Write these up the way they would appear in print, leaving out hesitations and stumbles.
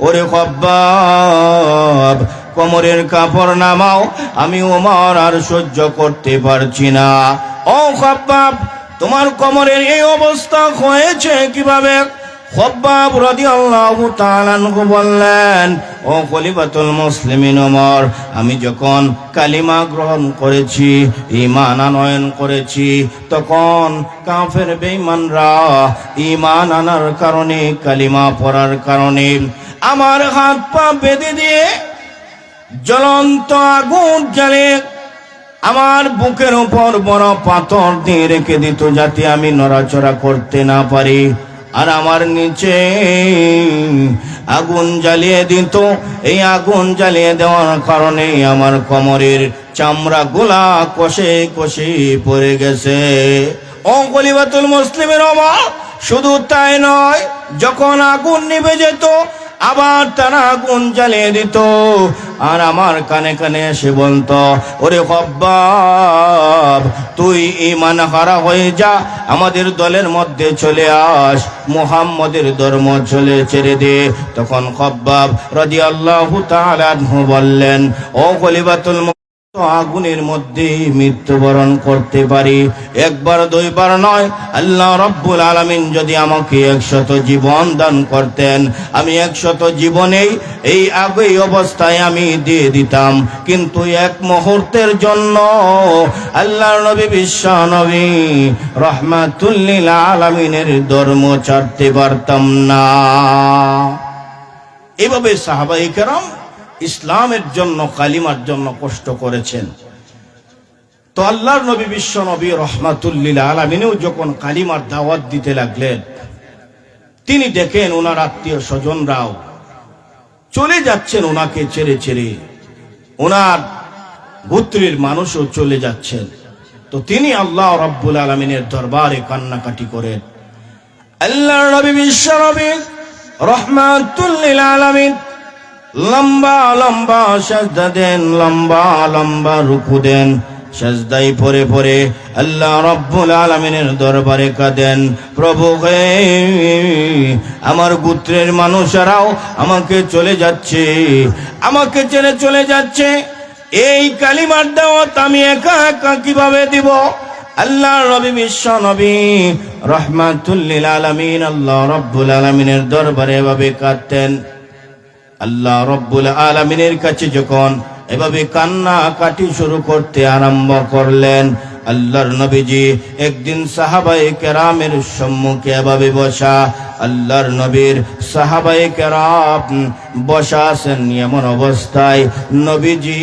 ওরে খব্বাব, কোমরের কাপড় নামাও, আমি ওমর আর সহ্য করতে পারছি না। ও খব্বাব, তোমার কোমরের এই অবস্থা হয়েছে কিভাবে? খব্বাব রাদিয়াল্লাহু তাআলা আনহু বললেন, ও খলিফাতুল মুসলিমিন ওমর, আমি যখন কালিমা গ্রহণ করেছি, ঈমান আনয়ন করেছি, তখন কাফের বেঈমানরা ঈমান আনার কারণে, কালিমা পড়ার কারণে আমার হাত পা বেঁধে দিয়ে জ্বলন্ত আগুন জ্বালিয়ে আমার বুকের উপর বড় পাথর দিয়ে রেখে দিত, যাতে আমি নড়াচড়া করতে না পারি। আর আমার নিচে আগুন জ্বালিয়ে দিত। এই আগুন জ্বালিয়ে দেওয়ার কারণে আমার কোমরের চামড়া গুলা কষে কষে পড়ে গেছে। ও খলিফাতুল মুসলিমের ওমর, শুধু তাই নয়, যখন আগুন নিভে যেত আবার তারা আগুন জ্বালিয়ে দিত, আর আমার কানে কানে এসে বলতো, ওরে খব্বাব, তুই ঈমান হারা হয়ে যা, আমাদের দলের মধ্যে চলে আস, মুহাম্মদের ধর্ম ছেড়ে দে। তখন খব্বাব রাদিয়াল্লাহু তাআলা আনহু বললেন, ও খলিফাতুল আগুনের মধ্যে মৃত্যুবরণ করতে পারি, একবার দুইবার নয়। আল্লাহ রাব্বুল আলামিন যদি আমাকে 100 জীবন দান করতেন, আমি 100 জীবনেই এই আগেই অবস্থায় আমি দিয়ে দিতাম, কিন্তু এক মুহূর্তের জন্য আল্লাহর নবী, বিশ্ব নবী রাহমাতুল লিল আলামিনের ধর্ম ছাড়তে পারতাম না। এভাবে সাহাবায়ে কেরাম ইসলামের জন্য, কালিমার জন্য কষ্ট করেছেন। তো আল্লাহর নবী, বিশ্ব নবী রাহমাতুল লিল আলামিনও যখন কালিমার দাওয়াত দিতে লাগলেন, তিনি দেখেন ওনার আত্মীয় স্বজনরাও চলে যাচ্ছেন ওনাকে ছেড়ে ছেড়ে, ওনার গোত্রের মানুষও চলে যাচ্ছেন। তো তিনি আল্লাহ রাব্বুল আলামিনের দরবারে কান্নাকাটি করেন। আল্লাহর নবী, বিশ্ব নবী রাহমাতুল লিল আলামিন লম্বা লম্বা সাজদা দেন, লম্বা লম্বা রুকু দেন, সাজদায় পড়ে পড়ে আল্লাহ রাব্বুল আলামিনের দরবারে কাঁদেন, প্রভু হে, আমার গোত্রের মানুষরাও আমাকে চলে যাচ্ছে, আমাকে ছেড়ে চলে যাচ্ছে, এই কালিমার দাওয়াত আমি একা একা কিভাবে দিব? আল্লাহর নবী, বিশ্ব নবী রাহমাতুল লিল আলামিন আল্লাহ রাব্বুল আলামিনের দরবারে এভাবে কাঁদতেন। আল্লাহ রাব্বুল আলামিনের কাছে যখন এভাবে কান্নাকাটি শুরু করতে আরম্ভ করলেন, আল্লাহর নবীজি একদিন সাহাবায়ে কেরামের সম্মুখে এভাবে বসা, আল্লাহর নবীর সাহাবায়ে কেরাম বসা আছেন, এমন অবস্থায় নবীজি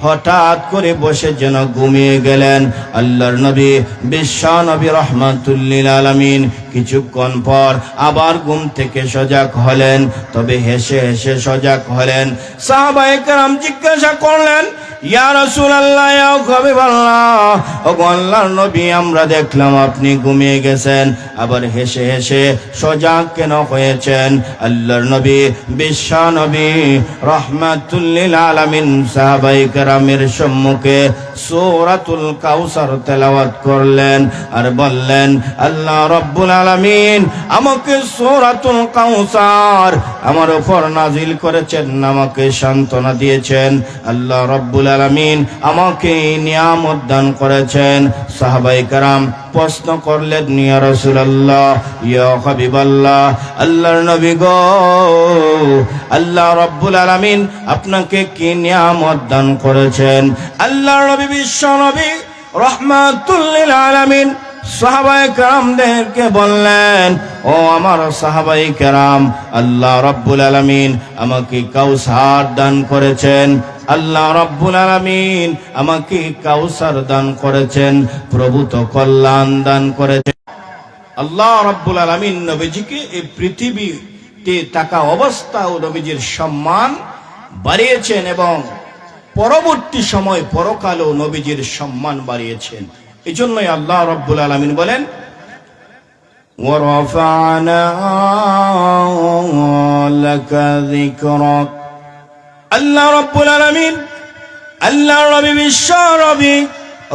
হঠাৎ করে বসে যেন ঘুমিয়ে গেলেন। আল্লাহর নবী, বিশ্ব নবী রাহমাতুল লিল আলামিন কিছুক্ষণ পর আবার ঘুম থেকে সজাগ হলেন, তবে হেসে হেসে সজাগ হলেন। সাহাবায়ে কেরাম জিজ্ঞাসা করলেন, ইয়া রাসূলুল্লাহ, ইয়া হাবিবাল্লাহ, ওগো আল্লাহর নবী, আমরা দেখলাম আপনি ঘুমিয়ে গেছেন, আবার হেসে হেসে সজাগ কেন হয়েছেন? আল্লাহর নবী, বিশ্ব নবী রাহমাতুল লিল আলামিন সাহাবায়ে কেরামের সম্মুখে সূরাতুল কাউসার তেলাওয়াত করলেন আর বললেন, আল্লাহ রাব্বুল আলামিন আমাকে সূরাতুল কাউসার আমার উপর নাজিল করেছেন, আমাকে সান্ত্বনা দিয়েছেন, আল্লাহ রাব্বুল আলামিন আমাকে নিয়ামত দান করেছেন। সাহাবায়ে কেরাম প্রশ্ন করলেন, ইয়া রাসূলুল্লাহ, ইয়া হাবিবাল্লাহ, আল্লাহর নবী গো, আল্লাহ রাব্বুল আলামিন আপনাকে কি নিয়ামত দান করেছেন? আল্লাহর নবী, বিশ্ব নবী রাহমাতুল লিল আলামিন সাহাবায়ে কেরামদেরকে বললেন, ও আমার সাহাবায়ে কেরাম, আল্লাহ রাব্বুল আলামিন আমাকে কাউসার দান করেছেন, আল্লাহ রাব্বুল আলামিন আমাকে কাউসার দান করেছেন, প্রভূত কল্যাণ দান করেছেন। আল্লাহ রাব্বুল আলামিন নবীজিকে এই পৃথিবীতে থাকা অবস্থাও নবীজির সম্মান বাড়িয়েছেন, এবং পরবর্তী সময় পরকালেও নবীজির সম্মান বাড়িয়েছেন। এই জন্যই আল্লাহ রাব্বুল আলামিন বলেন, ওয়ারাফা'না লাকা যিকরাক। আল্লাহ রাব্বুল আলামিন আল্লাহর নবী, বিশ্ব নবী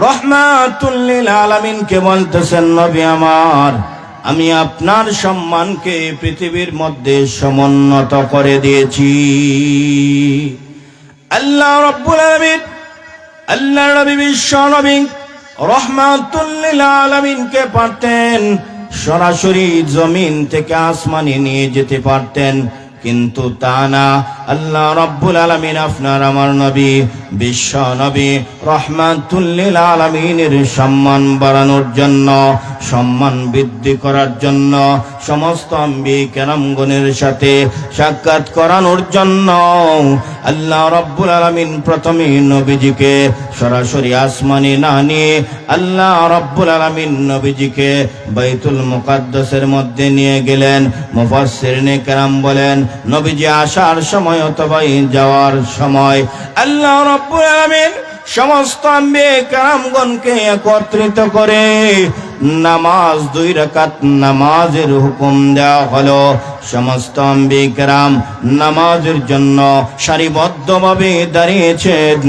রাহমাতুল লিল আলামিন কে বলতেছেন, নবী আমার, আমি আপনার সম্মানকে পৃথিবীর মধ্যে সমুন্নত করে দিয়েছি। আল্লাহ রাব্বুল আলামিন আল্লাহ নবী বিশ্ব নবী রাহমাতুল লিল আলামিনকে পারতেন সরাসরি জমিন থেকে আসমানে নিয়ে যেতে পারতেন, কিন্তু তা না। আল্লাহ রাব্বুল আলামিন আপনার আমার নবী বিশ্ব নবী রাহমাতুল লিল আলামিনের সম্মান বাড়ানোর জন্য, সম্মান বৃদ্ধি করার জন্য, সমস্ত আম্বিয়া কেরামগণের সাথে সাক্ষাৎ করানোর জন্য আল্লাহ রাব্বুল আলামিন প্রথমে নবীজিকে সরাসরি আসমানে না নিয়ে আল্লাহ রাব্বুল আলামিন নবীজিকে বাইতুল মুকাদ্দাসের মধ্যে নিয়ে গেলেন। মুফাসসিরিনে কেরাম বলেন, নবীজি আসার সময় অথবা যাওয়ার সময় আল্লাহ রাব্বুল আলামিন সমস্ত আম্বিয়া কেরামগণকে একত্রিত করে নামাজ 2 রাকাত নামাজের হুকুম দেওয়া হলো। সমস্ত আম্বিয়া কেরাম নামাজের জন্য সারিবদ্ধভাবে দাঁড়িয়েছেন।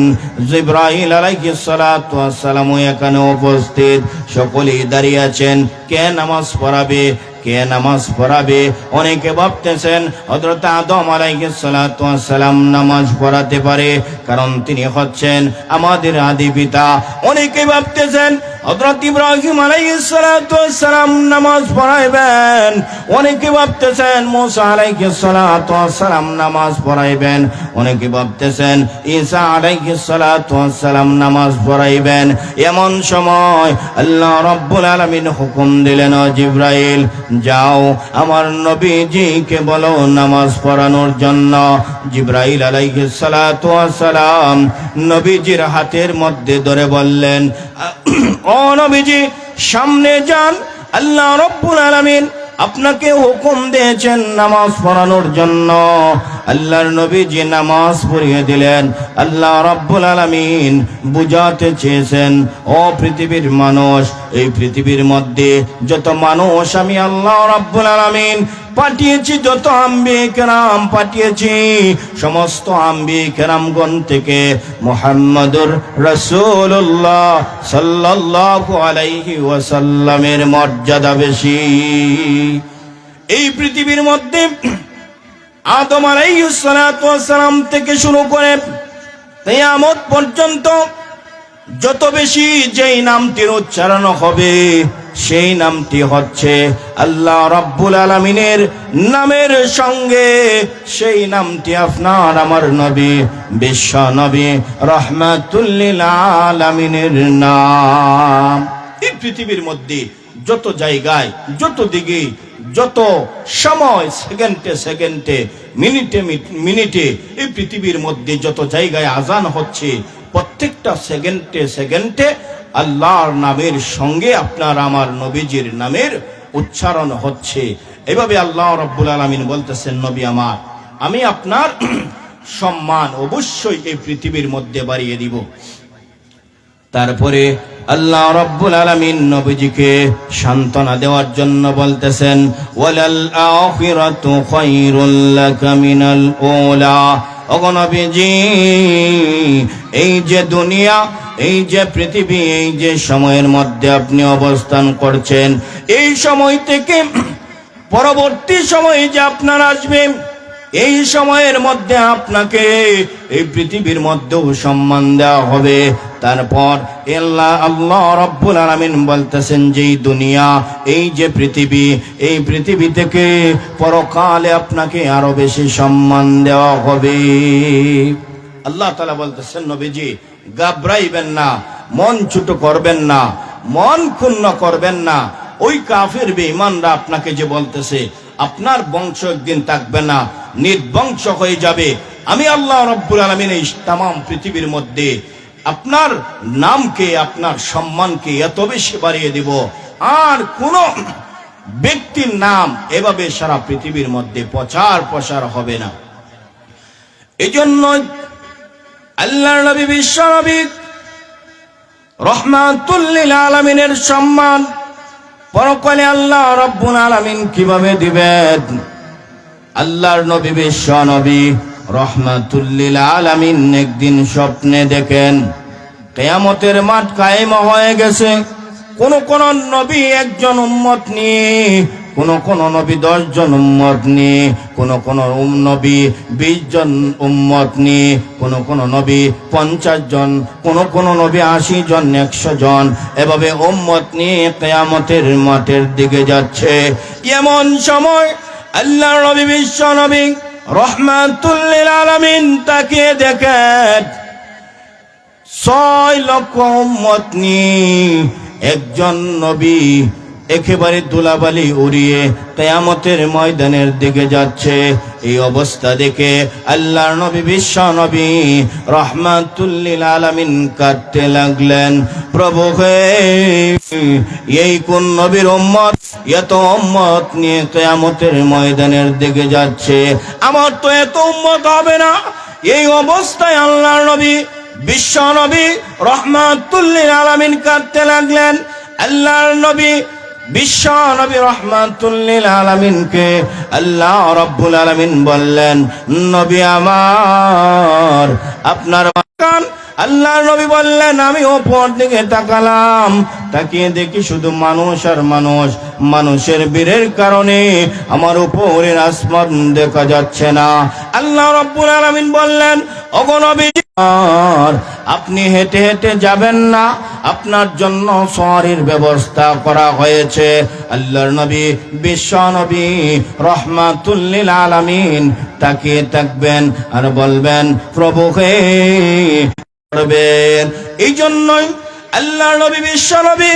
জিবরাইল আলাইহিস সালাতু ওয়াস সালাম এখানে উপস্থিত, সকলেই দাঁড়িয়ে আছেন। কে নামাজ পড়াবে, কে নামাজ পড়াবে? অনেকে ভাবতেছেন হযরত আদম আলাইহিস সালাতু ওয়াস সালাম নামাজ পড়াতে পারে, কারণ তিনি হচ্ছেন আমাদের আদি পিতা। অনেকে ভাবতেছেন হযরত ইব্রাহিম আলাইহিস সালাতু ওয়াস সালাম নামাজ পড়াইবেন। অনেকে ভাবতেছেন মুসা আলাইহিস সালাতু ওয়াস সালাম নামাজ পড়াইবেন। অনেকে ভাবতেছেন ঈসা আলাইহিস সালাতু ওয়াস সালাম নামাজ পড়াইবেন। এমন সময় আল্লাহ রাব্বুল আলামিন হুকুম দিলেন, ও জিবরাইল যাও আমার নবীজিকে বলো নামাজ পড়ানোর জন্য। জিবরাইল আলাইহিস সালাতু ওয়াস সালাম নবীজির হাতের মধ্যে ধরে বললেন, ও নবীজি সামনে যান, আল্লাহ রাব্বুল আলামিন আপনাকে হুকুম দিয়েছেন নামাজ পড়ানোর জন্য। আল্লাহর নবীজি নামাজ পড়িয়ে দিলেন। আল্লাহ রাব্বুল আলামিন বুঝাতে চেয়েছেন, ও পৃথিবীর মানুষ, এই পৃথিবীর মধ্যে যত মানুষ আমি আল্লাহ রাব্বুল আলামিন পাঠিয়েছি, যত আম্বিয়া কেরাম পাঠিয়েছি, সমস্ত আম্বিয়া কেরামগণ থেকে মুহাম্মদুর রাসূলুল্লাহ সাল্লাল্লাহু আলাইহি ওয়াসাল্লামের মর্যাদা বেশি। এই পৃথিবীর মধ্যে আদম আলাইহিস সালাতু ওয়াস সালাম থেকে শুরু করে কিয়ামত পর্যন্ত যত বেশি যেই নামটির উচ্চারণ হবে সেই নামটি হচ্ছে আল্লাহ রাব্বুল আলামিনের নামের সঙ্গে সেই নামটি আপনার আমার নবী বিশ্ব নবী রাহমাতুল লিল আলামিনের নাম। এই পৃথিবীর মধ্যে যত জায়গায়, যত দিকে, যত সময়, সেকেন্ডে সেকেন্ডে, মিনিটে মিনিটে এই পৃথিবীর মধ্যে যত জায়গায় আজান হচ্ছে, প্রত্যেকটা সেকেন্ডে সেকেন্ডে আল্লাহর নামের সঙ্গে আপনার আমার নবীজির নামের উচ্চারণ হচ্ছে। এভাবে আল্লাহ রাব্বুল আলামিন বলতেছেন, নবী আমার, আমি আপনার সম্মান অবশ্যই এই পৃথিবীর মধ্যে বাড়িয়ে দিব। তারপরে আল্লাহ রাব্বুল আলামিন নবীজিকে সান্ত্বনা দেওয়ার জন্য বলতেছেন, ওয়ালাল আখিরাতু খায়রুল লাকা মিনাল উলা। ওগো নবীজি, এই যে দুনিয়া, এই যে পৃথিবী, এই যে সময়ের মধ্যে আপনি অবস্থান করছেন, এই সময় থেকে পরবর্তী সময় যে আপনার আসবে, এই সময়ের মধ্যে আপনাকে এই পৃথিবীর মধ্যেও সম্মান দেওয়া হবে। তারপর আল্লাহ রাব্বুল আলামিন বলতেছেন যে এই দুনিয়া, এই যে পৃথিবী, এই পৃথিবী থেকে পরকালে আপনাকে আরো বেশি সম্মান দেওয়া হবে। আল্লাহ তাআলা বলতেছেন, নবীজি ঘাবড়াইবেন না, মন ছোট করবেন না, মন ক্ষুণ্ণ করবেন না। ওই কাফির বেঈমানরা আপনাকে যে বলতেছে আপনার বংশ একদিন থাকবে না, নির্বংশ হয়ে যাবে, আমি আল্লাহ রাব্বুল আলামিন এই তামাম পৃথিবীর মধ্যে আপনার নামকে, আপনার সম্মানকে এত বেশি বাড়িয়ে দিব, আর কোন ব্যক্তির নাম এভাবে সারা পৃথিবীর মধ্যে প্রচার হবে না। এজন্য আল্লাহর নবী বিশ্ব নবী রাহমাতুল লিল আলামিনের সম্মান পরকালে আল্লাহ রাব্বুল আলামিন কিভাবে দিবেন? আল্লাহর নবী বিশ্ব নবী রাহমাতুল লিল আলামিন একদিন স্বপ্নে দেখেন কিয়ামতের মাঠ কায়েম হয়ে গেছে, কোন কোন নবী একজন উম্মত নিয়ে, কোন নবী 10 জন উম্মত নিয়ে, কোন নবী 20 জন উম্মত নিয়ে, কোন নবী 50 জন, কোন নবী 80 জন, 100 জন, এভাবে উম্মত নিয়ে কিয়ামতের মাঠের দিকে যাচ্ছে। এমন সময় আল্লাহর নবী বিশ্ব নবী রহমাতুল লিল আলামিন তাকিয়ে দেখেন 6 লক্ষ উম্মত নিয়ে একজন নবী একেবারে ধুলাবালি উড়িয়ে কিয়ামতের ময়দানের দিকে যাচ্ছে। এই অবস্থা দেখে আল্লাহর নবী বিশ্ব নবী রহমাতুল লিল আলামিন কাঁদতে লাগলেন, প্রভু হে, এই কোন নবীর উম্মত এত উম্মত নিয়ে কিয়ামতের ময়দানের দিকে যাচ্ছে? আমার তো এত উম্মত হবে না। এই অবস্থায় আল্লাহর নবী বিশ্ব নবী রহমাতুল লিল আলামিন কাঁদতে লাগলেন। আল্লাহর নবী বিশ্ব নবী রহমাতুল লিল আলামিনকে আল্লাহ রাব্বুল আলামিন বললেন, নবী আমার, আপনার কান। আল্লাহর নবী বললেন, আমি উপর দিকে তাকালাম, তাকিয়ে দেখি শুধু মানুষ আর মানুষ। মানুষের ভিড়ের কারণে আমার উপরের আসমান দেখা যাচ্ছে না। আল্লাহ রাব্বুল আলামিন বললেন, ওগো নবী, আপনি হেঁটে হেঁটে যাবেন না, আপনার জন্য সওয়ারির ব্যবস্থা করা হয়েছে। আল্লাহর নবী বিশ্ব নবী রহমাতুল লিল আলামিন তাকিয়ে থাকবেন আর বলবেন, প্রভু হে, এই জন্যই আল্লাহর নবী বিশ্ব নবী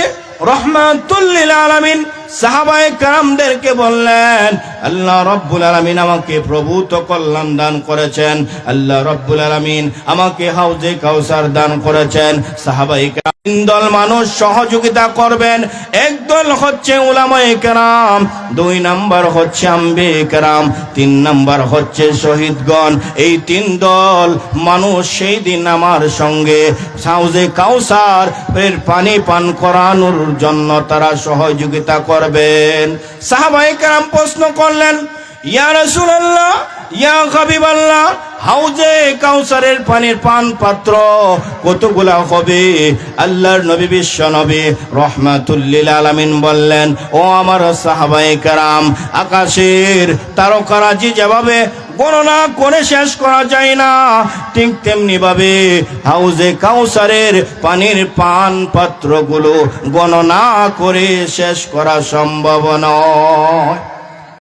রহমাতুল লিল আলামিন সাহাবায়ে কেরামদেরকে বললেন, আল্লাহ রাব্বুল আলামিন আমাকে প্রভূত কল্যাণ দান করেছেন, আল্লাহ রাব্বুল আলামিন আমাকে হাউজে কাউসার দান করেছেন। সাহাবায়ে কেরাম 3 দল মানুষ সহযোগিতা করবেন। এক দল হচ্ছে উলামায়ে কেরাম, 2 নাম্বার হচ্ছে আম্বিয়ে কেরাম, 3 নাম্বার হচ্ছে শহীদগণ। এই 3 দল মানুষ সেই দিন আমার সঙ্গে হাউজে কাউসার এর পানি পান করানোর জন্য তারা সহযোগিতা করবেন। সাহাবায়ে কেরাম প্রশ্ন করলেন, ইয়া রাসূলুল্লাহ, ইয়া হাবিবাল্লাহ, হাউজে কাউসারের পানির পান পাত্র কতগুলা হবে? আল্লাহর নবী বিশ্ব নবী রহমাতুল লিল আলামিন বললেন, ও আমার সাহাবায়ে কেরাম, আকাশের তারকারাজি যেভাবে গণনা করে শেষ করা যায় না, ঠিক তেমনি ভাবে হাউজে কাউসারের পানির পান পাত্রগুলো গণনা করে শেষ করা সম্ভব নয়।